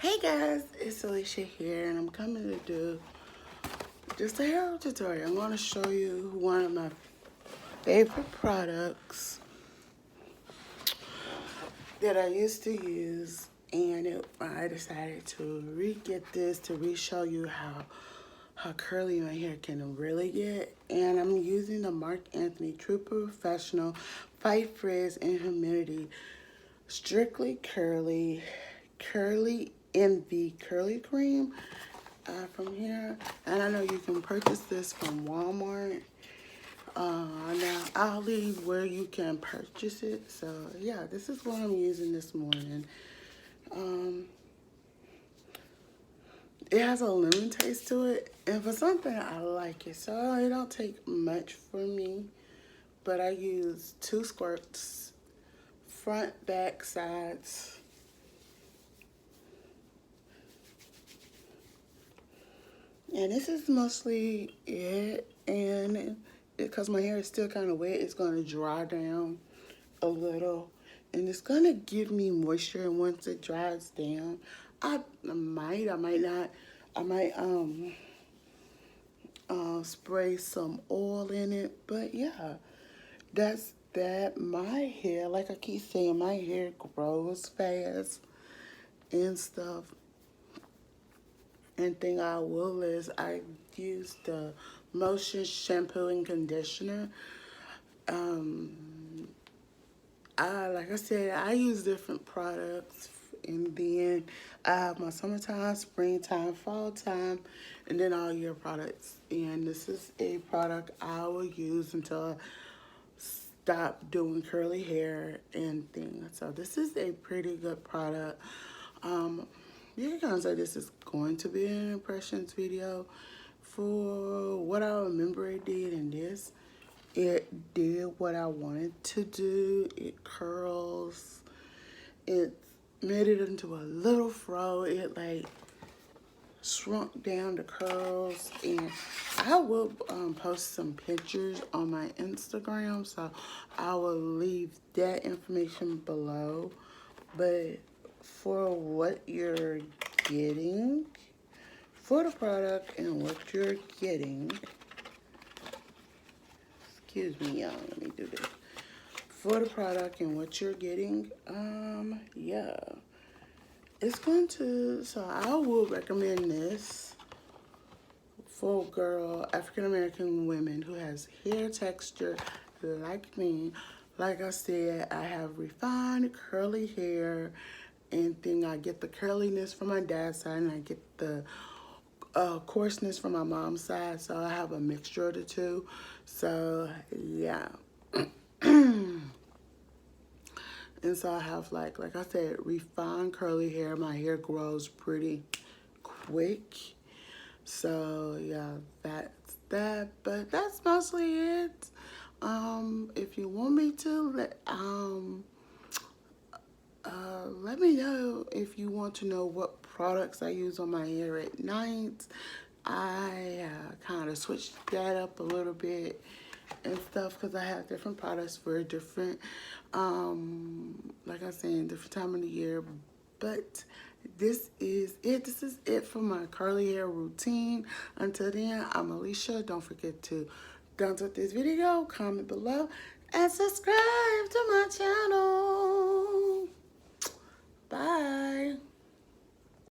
Hey guys, it's Alicia here, and I'm coming to do just a hair tutorial. I'm going to show you one of my favorite products that I used to use, and I decided to re-get this to re-show you how curly my hair can really get. And I'm using the Marc Anthony True Professional Fight Frizz and Humidity Strictly Curly Envy Curly Cream from here. And I know you can purchase this from Walmart. Now I'll leave where you can purchase it. So yeah, this is what I'm using this morning. It has a lemon taste to it, and for something I like it. So it don't take much for me, but I use 2 squirts, front, back, sides. And this is mostly it, and because my hair is still kind of wet, it's going to dry down a little, and it's going to give me moisture. And once it dries down, I might not, I might spray some oil in it. But yeah, that's that. My hair, like I keep saying, my hair grows fast and stuff. And thing I will is I use the Motion shampoo and conditioner. Like I said, I use different products, and then I have my summertime, springtime, fall time, and then all year products. And this is a product I will use until I stop doing curly hair and things. So this is a pretty good product. You can say this is going to be an impressions video for what I remember it did, and this. It did what I wanted to do. It curls. It made it into a little fro. It like shrunk down the curls, and I will post some pictures on my Instagram, so I will leave that information below. But for what you're getting, for the product and what you're getting, excuse me, y'all, let me do this. For the product and what you're getting, yeah. It's going to, so I will recommend this for African-American women who has hair texture like me. Like I said, I have refined curly hair, and then I get the curliness from my dad's side, and I get the coarseness from my mom's side, so I have a mixture of the two. So yeah. And so I have like I said, refined curly hair. My hair grows pretty quick. So yeah, that's that. But that's mostly it. If you want me to let me know if you want to know what products I use on my hair at night. I kind of switched that up a little bit and stuff, because I have different products for different, like I said, different time of the year. But this is it. This is it for my curly hair routine. Until then, I'm Alicia. Don't forget to thumbs up this video, comment below, and subscribe to my channel. Bye.